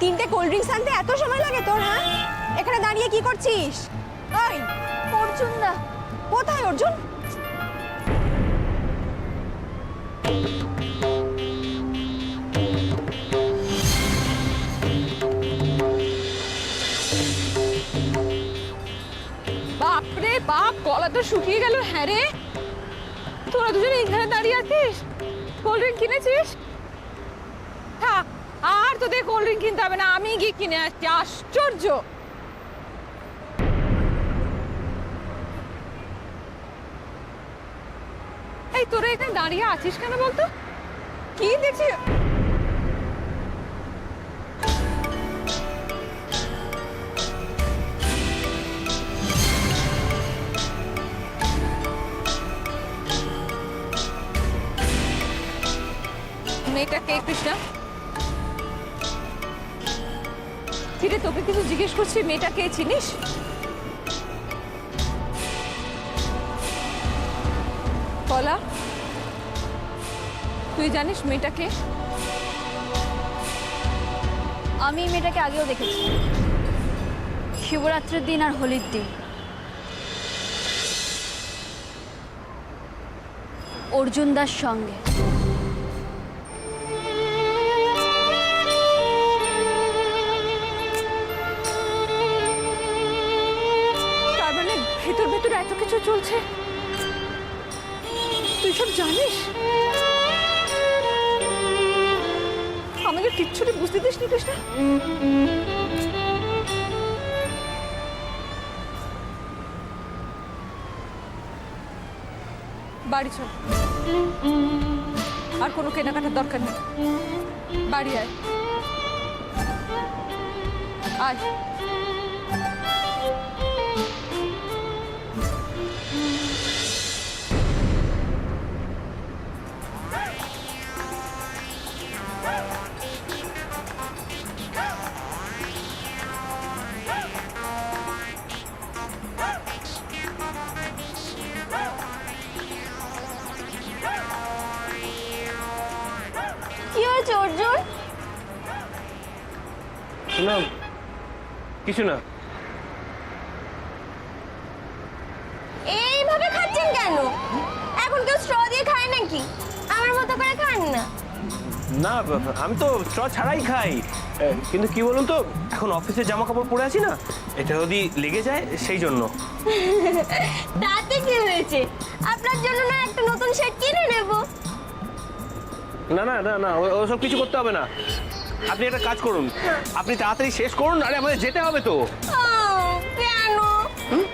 তিনটে cold drinks আনতে এত সময় লাগে তোর? হ্যাঁ, এখানে দাঁড়িয়ে কি করছিস? ওই অর্জুন দা কোথায় অর্জুন? বাপরে বাপ, গলা তো শুকিয়ে গেল। হ্যাঁ রে, তোরা দুজনে এখানে দাঁড়িয়ে আছিস, কোল্ড ড্রিঙ্ক কিনেছিস? থাক, আর তোদের কোল্ড ড্রিঙ্ক কিনতে হবে না, আমি গিয়ে কিনে আসছি। আশ্চর্য। এই তোরা এখানে দাঁড়িয়ে আছিস কেন বলতো? কি দেখছি? মেয়েটা কে কৃষ্ণা? কিরে, তোকে কিছু জিজ্ঞেস করছি, মেয়েটা কে চিনিস? কলা, তুই জানিস মেয়েটা কে? আমি এই মেয়েটাকে আগেও দেখেছি, শিবরাত্রির দিন আর হোলির দিন। অর্জুন দার সঙ্গে। তার মানে ভেতর ভেতর এত কিছু চলছে, তুই সব জানিস? আমাকে কিচ্ছুটি বুঝতে দিস নি কৃষ্ণা। বাড়ি চল, আর কোনো কেনাকাটার দরকার নেই। বাড়ি আয়, আয়। কি হয়েছে অর্জুন? না, কিছু না। এইভাবে খাচ্ছেন কেন? এখন কেউ স্ট্র দিয়ে খায় নাকি? আমার মতো করে খান না। না, আমি তো স্ট্র ছাড়াই খাই। কিন্তু কি বলুন তো, এখন অফিসে জামা কাপড় পরে আছি না, এটা যদি লেগে যায় সেই জন্য। তাতে কি হয়েছে? আপনার জন্য না একটা নতুন শার্ট কিনে নেব। না না না না, ওসব কিছু করতে হবে না। আপনি একটা কাজ করুন, আপনি তাড়াতাড়ি শেষ করুন, আরে আমাদের যেতে হবে তো। কেন?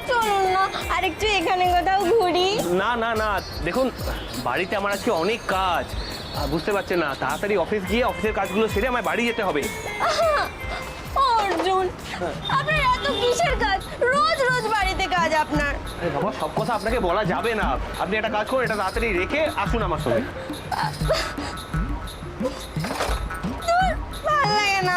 চলুন না আর একটু এখানে কোথাও ঘুরি। না না না, দেখুন বাড়িতে আমার আজকে অনেক কাজ, বুঝতে পারছেন না, তাড়াতাড়ি অফিস গিয়ে অফিসের কাজগুলো সেরে আমায় বাড়ি যেতে হবে। অর্জুন, আপনার এত কিসের কাজ? রোজ রোজ বাড়িতে কাজ আপনার। আরে বাবা, সব কথা আপনাকে বলা যাবে না। আপনি একটা কাজ করুন, এটা তাড়াতাড়ি রেখে আসুন আমার সঙ্গে। ভালো লাগে না।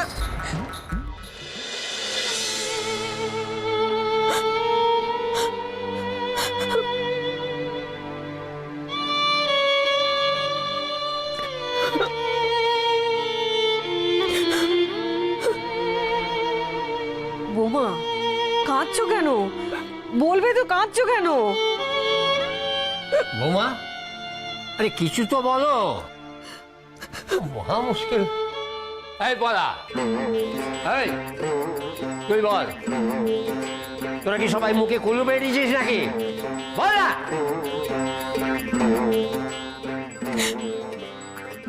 বোমা, কাঁদছো কেন? বলবে তো কাঁদছো কেন? বৌমা, আরে কিছু তো বলো। মহা মুশকিল। এই বলা, এই তুই বল, তোরা কি সবাই মুখে কুলু বেরিয়েছিস নাকি? বলা।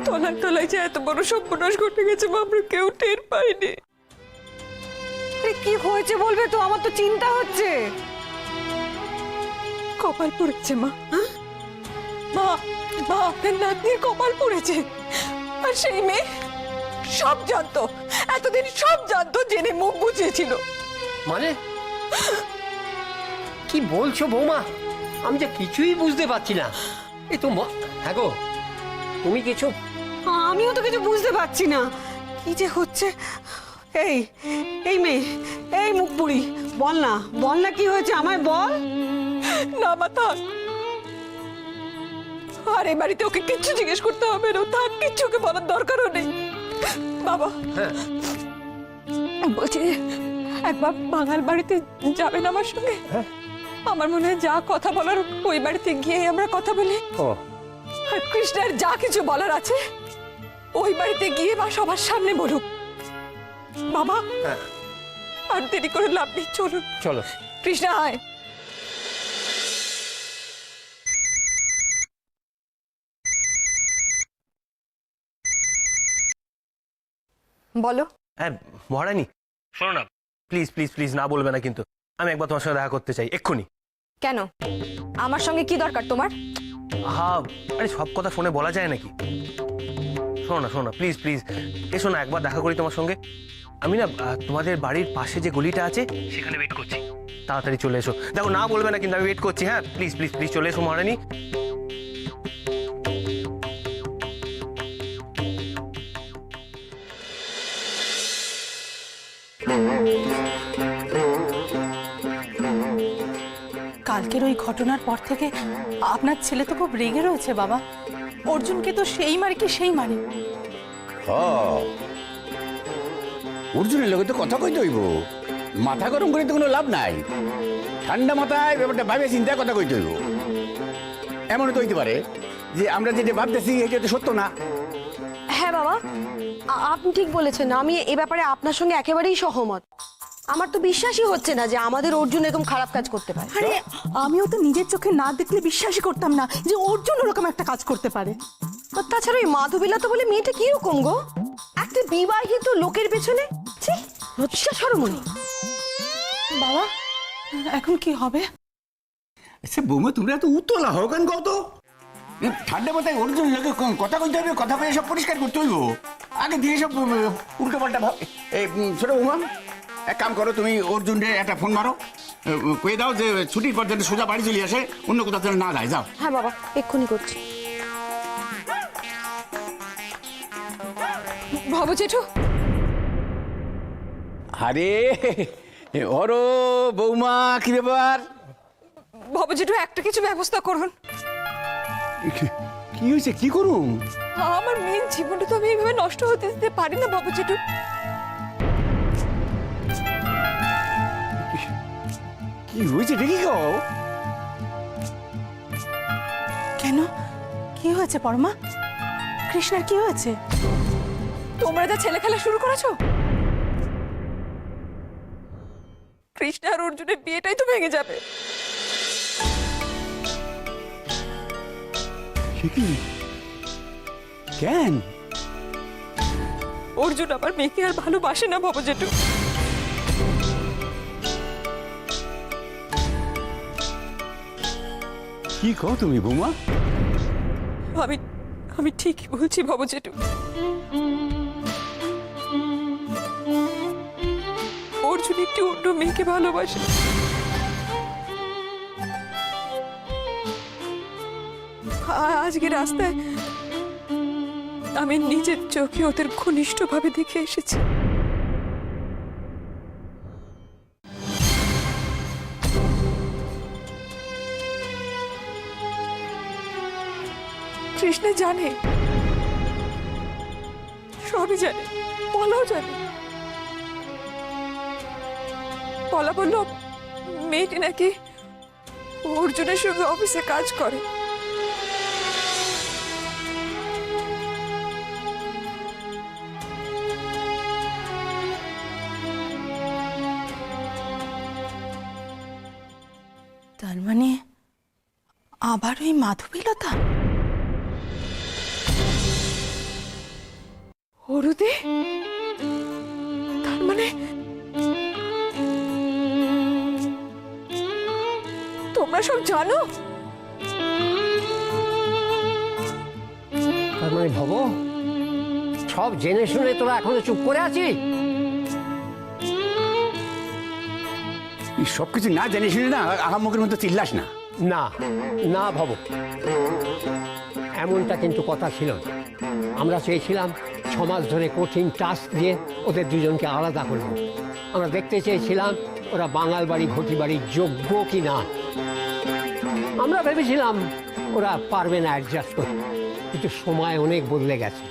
তলায় তলায় যে এত বড় সর্বনাশ ঘটে গেছে, আমরা কেউ টের পাইনি। কি হয়েছে বলবে তো, আমার তো চিন্তা হচ্ছে। কপাল পড়েছে মা, মা মা আপনার নাতনির কপাল পড়েছে। আর সেই মেয়ে সব জানতো, এতদিন সব জানতো, জেনে মুখ বুঝিয়েছিল। মানে কি বলছো বৌমা? আমি যে কিছুই বুঝতে পারছি না। এই তো হ্যাঁ গো, তুমি কিছু? আমিও তো কিছু বুঝতে পারছি না কি যে হচ্ছে। এই এই মেয়ে, এই মুখ পুরি, বল না, বল না কি হয়েছে, আমায় বল না মা, থাক। আর এই বাড়িতে ওকে কিচ্ছু জিজ্ঞেস করতে হবে না, থাক, কিচ্ছুকে বলার দরকারও নেই। বাবা, হ্যাঁ বলছি একবার বাঙাল বাড়িতে যাবেন আমার সঙ্গে? আমার মনে হয় যা কথা বলার ওই বাড়িতে গিয়ে আমরা কথা বলি। ও আর কৃষ্ণের যা কিছু বলার আছে ওই বাড়িতে গিয়ে বা সবার সামনে বলুক। বাবা আর দেরি করে লাভ নেই, চলুন। চলো। কৃষ্ণা আয়। বলো। হ্যাঁ মহারানী, শোনো না, প্লিজ প্লিজ প্লিজ, না বলবে না কিন্তু। আমি একবার তোমার সঙ্গে দেখা করতে চাই এক্ষুনি। কেন? আমার সঙ্গে কি দরকার তোমার? হ্যাঁ, আরে সব কথা ফোনে বলা যায় নাকি? শোনো না, শোনো না, প্লিজ প্লিজ এসো না, একবার দেখা করি তোমার সঙ্গে। আমি না তোমাদের বাড়ির পাশে যে গলিটা আছে সেখানে ওয়েট করছি, তাড়াতাড়ি চলে এসো। দেখো না বলবে না কিন্তু, আমি ওয়েট করছি। হ্যাঁ প্লিজ প্লিজ প্লিজ চলে এসো মহারানী। কালকের ওই ঘটনার পর থেকে আপনার ছেলে তো খুব রেগে রয়েছে বাবা। অর্জুনকে তো সেই মারে কি সেই মারে। অর্জুনের লোকে তো কথা কইতে হইব, মাথা গরম করে তো কোনো লাভ নাই। ঠান্ডা মাথায় ব্যাপারটা ভাবে চিন্তা কথা কইতে হইব। এমনও তো হইতে পারে যে আমরা যেটা ভাবতেছি এটা তো সত্য না। হ্যাঁ বাবা, আপনি ঠিক বলেছেন। আমি এই ব্যাপারে আপনার সঙ্গে একেবারেই সহমত। আমার তো বিশ্বাসই হচ্ছে না যে আমাদের অর্জুন এরকম খারাপ কাজ করতে পারে। আরে আমিও তো নিজের চোখে না দেখলে বিশ্বাসই করতাম না যে অর্জুন ওরকম একটা কাজ করতে পারে। আর তাছাড়া ওই মাধবীলতা বলে মেয়েটা কিরকম গো? একটা বিবাহিত লোকের পেছনে লজ্জা শরম নেই। বাবা এখন কি হবে? আচ্ছা বৌমা, তোমরা এত উতলা হও কেন কত? ঠান্ডা মাথায় অর্জুনের লোকে কথা কইতে হবে, কথা কয়ে সব পরিষ্কার করতে হইব। আগে দিয়ে সব উল্টো পাল্টা ভাব। ছোট বৌমা, এক কাম করো, তুমি অর্জুনকে একটা ফোন মারো, কয়ে দাও যে ছুটির পর যেন সোজা বাড়ি চলে আসে, অন্য কোথাও যেন না যায়। যাও। হ্যাঁ বাবা, এক্ষুনি করছি। বাবু জেঠু, আরে ওরো বৌমা, কি ব্যাপার? বাবু জেঠু একটা কিছু ব্যবস্থা করুন। কি হয়েছে, কি করুন? আমার মেয়ের জীবনটা তো আমি এইভাবে নষ্ট হতে দিতে পারি না বাবু জেঠু। কি হয়েছে দেখি কও। কেন কি হয়েছে পরমা? কৃষ্ণার কি হয়েছে? তোমরা যা ছেলে খেলা শুরু করেছো, কৃষ্ণ আর অর্জুনের বিয়েটাই তো ভেঙে যাবে। কেন? অর্জুন আমার মেয়েকে আর ভালোবাসে না বাবু জেঠু। কি কও তুমি বৌমা? আমি ঠিকই বলছি বাবু জেঠু। অর্জুন একটি অন্য মেয়েকে ভালোবাসে। আজকে রাস্তায় আমি নিজের চোখে ওদের ঘনিষ্ঠভাবে দেখে এসেছি। কৃষ্ণ জানে, সবই জানে, পলাও জানে। পলা বলল মেয়েটি নাকি অর্জুনের সঙ্গে অফিসে কাজ করে। তার মানে আবার ওই মাধবীলতা? হরুদে, তার মানে তোমরা সব জানো? তার মানে ভব, সব জেনে শুনে তোরা এখনো চুপ করে আছিস? সবকিছু না জানিস না আহাম্মকের মতো চিল্লাস না। না না ভব, এমনটা কিন্তু কথা ছিল না। আমরা চেয়েছিলাম 6 মাস ধরে কঠিন টাস্ক দিয়ে ওদের দুজনকে আলাদা করব। আমরা দেখতে চেয়েছিলাম ওরা বাঙাল বাড়ি ঘটি বাড়ির যোগ্য কি না। আমরা ভেবেছিলাম ওরা পারবে না অ্যাডজাস্ট করতে, কিন্তু সময় অনেক বদলে গেছে।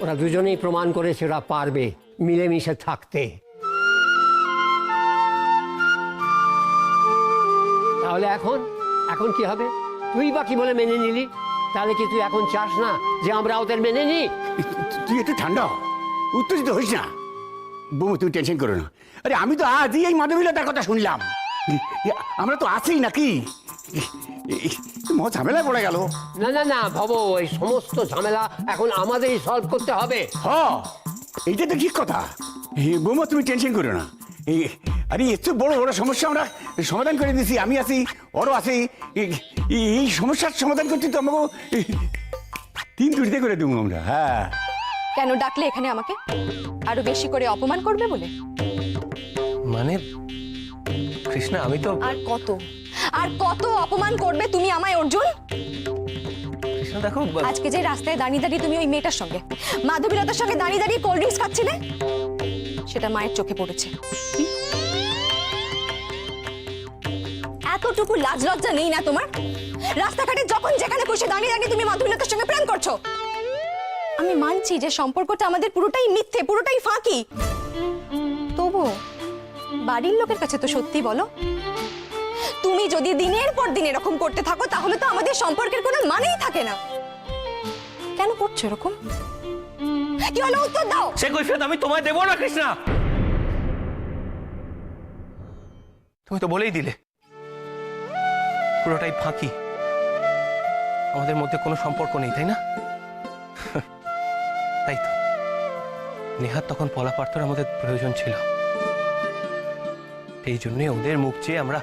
ওরা দুজনেই প্রমাণ করেছে ওরা পারবে মিলেমিশে থাকতে। তাহলে এখন এখন কি হবে? তুই বা কি বলে মেনে নিলি? তাহলে কি তুই এখন চাস না যে আমরা ওদের মেনে নিই? তুই একটু ঠান্ডা হ, উত্তেজিত হইস না। বৌমা তুমি টেনশন করো না। আরে আমি তো আজই এই মাধবীলতার কথা শুনলাম। আমরা তো আছি নাকি? মহা ঝামেলায় পড়ে গেল। না না না ভব, এই সমস্ত ঝামেলা এখন আমাদেরই সলভ করতে হবে। এইটা তো ঠিক কথা। বৌমা তুমি টেনশন করো না। আরে এত বড় বড় সমস্যা আমরা সমাধান করে দিছি। আমি আছি, ওরও আছি। এই সমস্যার সমাধান করতে তো আমাকে 3 দুটিতে করে দেবো আমরা। হ্যাঁ, কেন ডাকলে এখানে আমাকে? আরো বেশি করে অপমান করবে বলে? মানে কৃষ্ণা, আমি তো আর কত অপমান করবে তুমি আমায় অর্জুন? কৃষ্ণা দেখো, আজকে যে রাস্তায় দাঁড়িয়ে দাঁড়িয়ে তুমি ওই মেয়েটার সঙ্গে, মাধবীলতার সঙ্গে দাঁড়িয়ে দাঁড়িয়ে কোল্ড ড্রিঙ্কস খাচ্ছিলে, সেটা মায়ের চোখে পড়েছে। এতটুকু লাজ লজ্জা নেই না তোমার? রাস্তাঘাটে যখন যেখানে খুশি দাঁড়িয়ে দাঁড়িয়ে তুমি মাধবীলতার সঙ্গে প্রেম করছো। আমি মানছি যে সম্পর্কটা আমাদের পুরোটাই মিথ্যে, পুরোটাই ফাঁকি। তবু বাড়ির লোকের কাছে তো সত্যি বলো। তুমি যদি দিনের পর দিন এরকম করতে থাকো তাহলে তো আমাদের সম্পর্কের কোনো মানেই থাকে না। কেন করছো এরকম? কি হলো, উত্তর দাও। সে কৈফিয়ত আমি তোমায় দেবো না কৃষ্ণা। তুমি তো বলেই দিলে পুরোটাই ফাঁকি, আমাদের মধ্যে কোনো সম্পর্ক নেই, তাই না? তাই তো নেহাত তখন পলা পার্থর আমাদের প্রয়োজন ছিল। এই জন্যই ওদের মুখ চেয়ে আমরা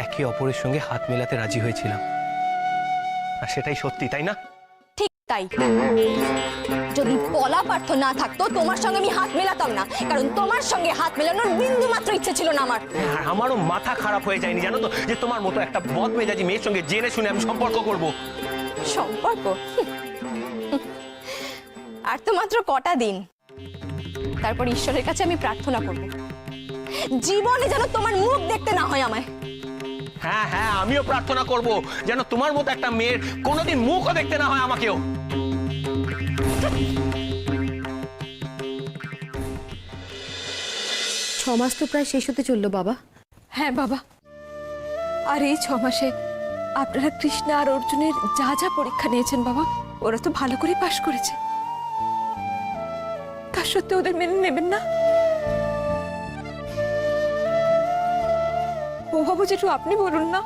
একে অপরের সঙ্গে হাত মেলাতে রাজি হয়েছিলাম। আর সেটাই সত্যি, তাই না? ঠিক তাই। যদি পলা পার্থ না থাকতো তোমার সঙ্গে আমি হাত মেলাতাম না, কারণ তোমার সঙ্গে হাত মেলানোর বিন্দু মাত্র ইচ্ছে ছিল না আমার। আর আমারও মাথা খারাপ হয়ে যায়নি জানো তো, যে তোমার মতো একটা বদমেজাজি মেয়ের সঙ্গে জেনে শুনে আমি সম্পর্ক করব। সম্পর্ক? আর তো মাত্র কটা দিন, তারপর ঈশ্বরের কাছে আমি প্রার্থনা করব জীবনে যেন তোমার মুখ দেখতে না হয় আমায়। হ্যাঁ হ্যাঁ, আমিও প্রার্থনা করব যেন তোমার মতো একটা মেয়ের কোনোদিন মুখও দেখতে না হয় আমাকেও। 6 মাস তো প্রায় শেষ হতে চললো বাবা। হ্যাঁ বাবা, আর এই 6 মাসে আপনারা কৃষ্ণা আর অর্জুনের যা যা পরীক্ষা নিয়েছেন বাবা, ওরা তো ভালো করে পাশ করেছে। তার সত্ত্বেও ওদের মেনে নেবেন না? ও বাবু, যেটু আপনি বলুন না।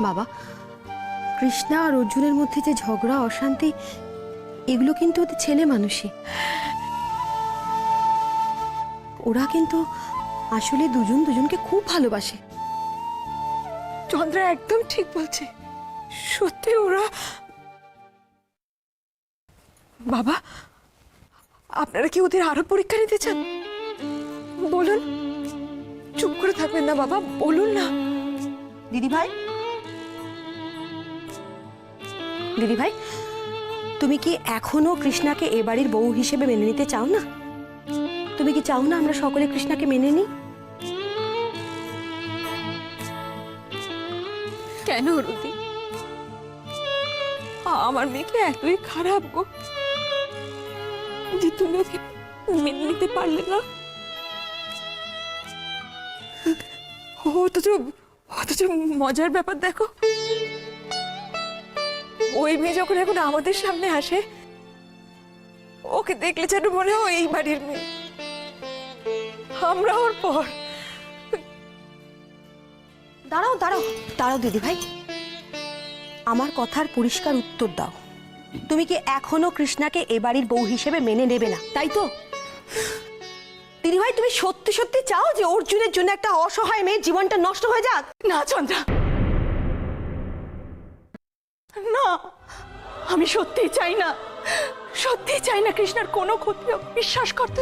বাবা, কৃষ্ণা আর অর্জুনের মধ্যে যে ঝগড়া অশান্তি, এগুলো কিন্তু ওদের ছেলে মানুষই। ওরা কিন্তু আসলে দুজন দুজনকে খুব ভালোবাসে। চন্দ্রা একদম ঠিক বলছে, সত্যি ওরা। বাবা, আপনারা কি ওদের আরো পরীক্ষা নিতে চান? বলুন, চুপ করে থাকবেন না বাবা, বলুন না। দিদি ভাই, দিদি ভাই, তুমি কি এখনো কৃষ্ণাকে এ বাড়ির বউ হিসেবে মেনে নিতে চাও না? তুমি কি চাও না আমরা সকলে কৃষ্ণাকে মেনে নিই? কেন রুদি, আমার মেয়েকে এতই খারাপ গো যে তুমি ওকে মেনে নিতে পারলে না? অথচ মজার ব্যাপার দেখো, ওই মেয়ে যখন এখন আমাদের সামনে আসে, ওকে দেখলে যেন মনে হয় এই বাড়ির মেয়ে, আমরা ওর পর। দাঁড়াও দাঁড়াও দাঁড়াও দিদি ভাই, আমার কথার পরিষ্কার উত্তর দাও। তুমি কি এখনো কৃষ্ণাকে এ বাড়ির বউ হিসেবে মেনে নেবে না, তাই তো? দিদি ভাই, তুমি সত্যি সত্যি চাও যে অর্জুনের জন্য একটা অসহায় মেয়ের জীবনটা নষ্ট হয়ে যাক? না চন্দ্রা, না, আমি সত্যিই চাই না, সত্যিই চাই না কৃষ্ণার কোনো ক্ষতি হোক। বিশ্বাস করতে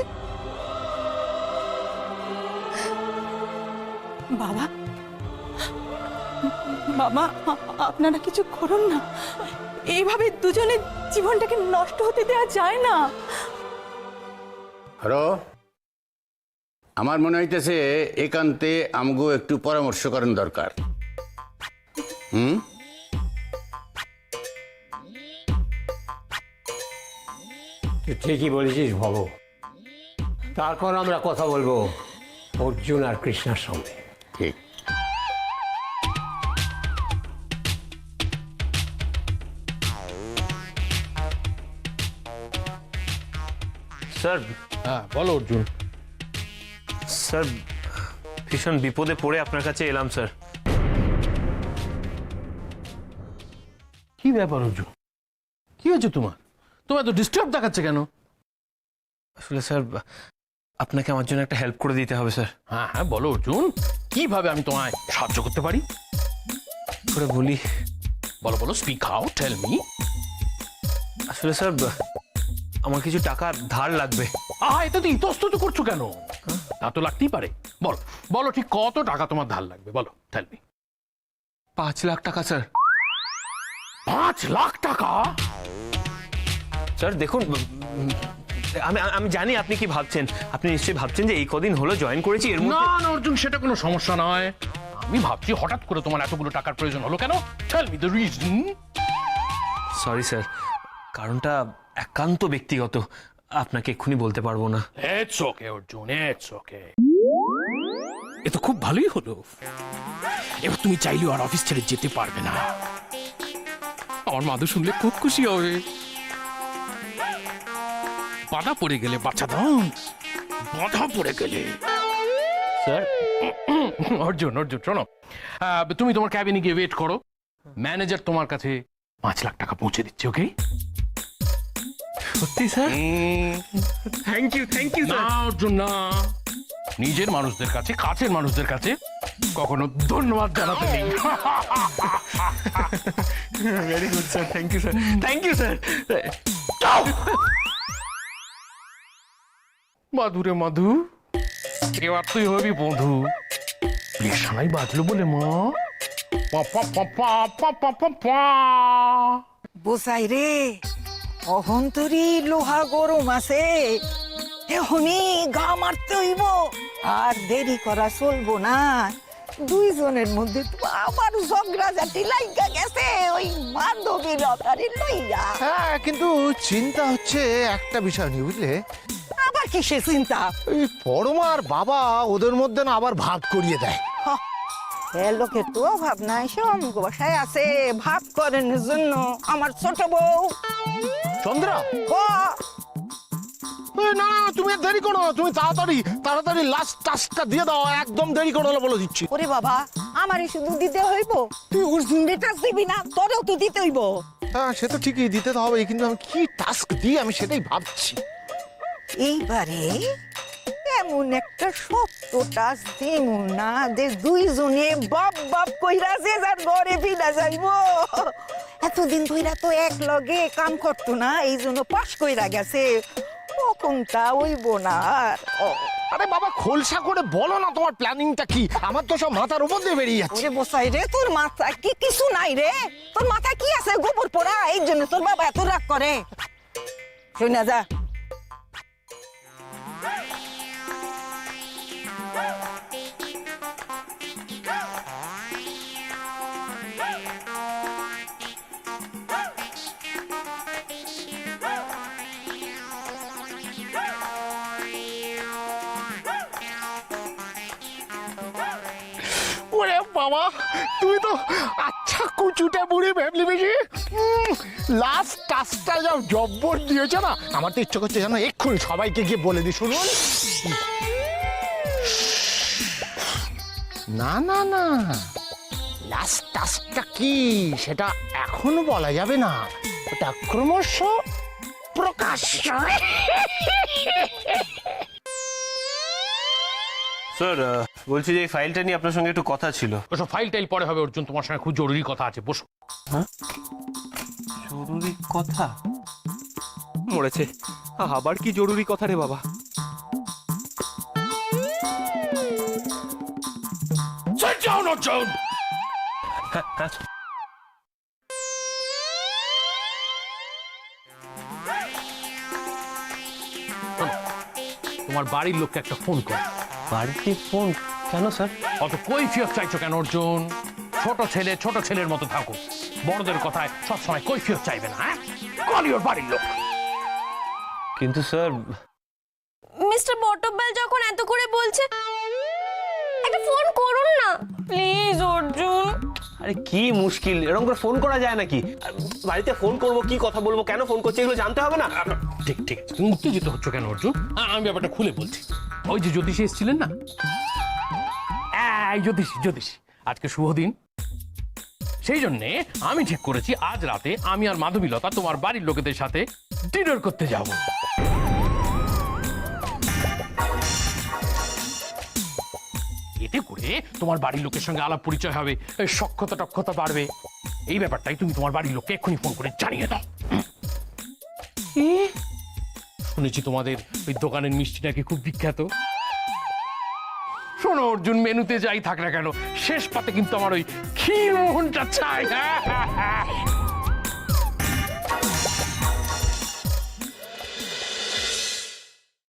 বাবা, বাবা, আপনারা কিছু করুন না। এইভাবে দুজনের জীবনটাকে নষ্ট হতে দেওয়া যায় না। হ্যালো, আমার মনে হইতেছে একান্তে আমগো একটু পরামর্শ করেন দরকার। তুই ঠিকই বলেছিস ভব। তারপর আমরা কথা বলবো অর্জুন আর কৃষ্ণার সঙ্গে। ঠিক। স্যার হ্যাঁ বলো অর্জুন। স্যার ভীষণ বিপদে পড়ে আপনার কাছে এলাম স্যার। কি ব্যাপার অর্জুন, কি হয়েছে তোমার? তোমার তো ডিস্টার্ব দেখাচ্ছে কেন? আসলে স্যার আপনাকে আমার জন্য একটা হেল্প করে দিতে হবে স্যার। হ্যাঁ হ্যাঁ বলো অর্জুন, কিভাবে আমি তোমায় সাহায্য করতে পারি? করে বলি, বলো বলো, স্পিক আউট, টেল মি। আসলে স্যার আমার কিছু টাকা ধার লাগবে। এটা তো ইতস্তত করছো কেন? তা তো লাগতেই পারে। বলো বলো, ঠিক কত টাকা তোমার ধার লাগবে, বলো, টেল মি। 5 লাখ টাকা স্যার। 5 লাখ টাকা? স্যার দেখুন, আমি আমি জানি আপনি কি ভাবছেন। আপনি নিশ্চয়ই ভাবছেন যে এই কদিন হলো জয়েন করেছি, এর না মধ্যে না অর্জুন, সেটা কোনো সমস্যা নয়। আমি ভাবছি হঠাৎ করে তোমার এতগুলো টাকার প্রয়োজন হলো কেন? Tell me the reason. Sorry sir, কারণটা একান্ত ব্যক্তিগত, আপনাকে এক্ষুনি বলতে পারবো না। It's okay Arjun, it's okay. এ তো খুব ভালোই হলো। এবার তুমি চাইলেও আর অফিস ছেড়ে যেতে পারবে না। আমার মাধু শুনলে খুব খুশি হবে। বাধা পড়ে গেলে বাচ্চা দাম, বাধা পড়ে গেলে। স্যার অর্জুন অর্জুন শোনো, তুমি তোমার ক্যাবিনে গিয়ে ওয়েট করো। ম্যানেজার তোমার কাছে 5 লাখ টাকা পৌঁছে দিচ্ছে, ওকে? সত্যি স্যার? থ্যাংক ইউ না অর্জুন না, নিজের মানুষদের কাছে, কাছের মানুষদের কাছে কখনো ধন্যবাদ জানাতে নেই। Very good sir, thank you sir, thank you sir. মাধুরে মাধু, এবার তুই হবি বধু। পেশানাই বাজলো বলে মা। পা পা পা পা পা পা পা পা। বসাই রে, অহন্তরি লোহা গরম আছে, এখনই গা মারতে হইব, আর দেরি করা চলবো না। দুইজনের মধ্যে তো আবার ঝগড়া জাতি লাইগা গেছে ওই বান্ধবী লতারে লইয়া। হ্যাঁ, কিন্তু চিন্তা হচ্ছে একটা বিষয় নিয়ে, বুঝলে? আবার কিসে চিন্তা? এই পরমা আর বাবা ওদের মধ্যে না আবার ভাগ করিয়ে দেয়। লোকের তো অভাব নাই, সে অমুক বাসায় আছে ভাব করেন জন্য। আমার ছোট বউ চন্দ্রা, ও না না, তুমি আর দেরি করো না, তুমি তাড়াতাড়ি তাড়াতাড়ি লাস্ট টাস্কটা দিয়ে দাও, একদম দেরি করো না বলে দিচ্ছি। ওরে বাবা, আমারই শুধু দিতে হইব? তুই অর্জুন লেটার দিবি না? তোরেও তো দিতে হইব। হ্যাঁ, সে তো ঠিকই দিতে তো হবে, কিন্তু আমি কি টাস্ক দিই আমি সেটাই ভাবছি। এইবারে এমন একটা সত্য টাস্ক দিব না যে দুইজনে বাপ বাপ কইরা যে যার ঘরে ফিরা যাইব। এতদিন ধইরা তো এক লগে কাম করতো না, এই জন্য পাশ কইরা গেছে। ওরকমটা হইব না আর। আরে বাবা, খোলসা করে বলো না তোমার প্ল্যানিংটা কি, আমার তো সব মাথার উপর দিয়ে বেরিয়ে যাচ্ছে। ওরে বসাই রে, তোর মাথায় কি কিছু নাই রে? তোর মাথায় কি আছে? গোবর পোড়া, এই জন্য তোর বাবা এত রাগ করে। শুনে যা। ওরে বাবা, তুমি তো আচ্ছা কুচুটা বুড়ি ভেবলি বেশি। লাস্ট টাস্কটা যা জব্বর দিয়েছে না, আমার তো ইচ্ছে করছে জানো এক্ষুনি সবাইকে গিয়ে বলে দি। শুনুন, না না না, লাস্ট টাস্কটা কি সেটা এখনো বলা যাবে না, ওটা ক্রমশ প্রকাশ্য। স্যার বলছি যে এই ফাইলটা নিয়ে আপনার সঙ্গে একটু কথা ছিল। ওসব ফাইল টাইল পরে হবে অর্জুন, তোমার সঙ্গে খুব জরুরি কথা আছে, বসো। জরুরি কথা? মরেছে, আবার কি জরুরি কথা রে বাবা? Sit down, Arjun. তোমার বাড়ির লোককে একটা ফোন কর। বাড়িতে ফোন কেন স্যার? অত কৈফিয়ত চাইছো কেন অর্জুন? ছোট ছেলে ছোট ছেলের মতো থাকো, বড়দের কথায় সবসময় কৈফিয়ত চাইবে না। হ্যাঁ, কল ইওর বাড়ির লোক। কিন্তু স্যার, মিস্টার বটবেল যখন এত করে বলছে, একটা ফোন করুন না প্লিজ অর্জুন। আরে কি মুশকিল, এরকম করে ফোন করা যায় নাকি? বাড়িতে ফোন করব, কি কথা বলবো, কেন ফোন করছি, এগুলো জানতে হবে না? ঠিক ঠিক আছে, তুমি উত্তেজিত হচ্ছ কেন অর্জুন? আমি ব্যাপারটা খুলে বলছি। ওই যে জ্যোতিষী এসেছিলেন না, এই জ্যোতিষী আজকে শুভ দিন, সেই জন্যে আমি ঠিক করেছি আজ রাতে আমি আর মাধবীলতা তোমার বাড়ির লোকেদের সাথে ডিনার করতে যাব। এতে করে তোমার বাড়ির লোকের সঙ্গে আলাপ পরিচয় হবে, সখ্যতা টক্ষতা বাড়বে। এই ব্যাপারটাই তুমি তোমার বাড়ির লোককে এক্ষুনি ফোন করে জানিয়ে দাও। শুনেছি তোমাদের ওই দোকানের মিষ্টি নাকি খুব বিখ্যাত। শোনো অর্জুন, মেনুতে যাই থাক না কেন, শেষ পাতে কিন্তু আমার ওই ক্ষীরমোহনটা চাই।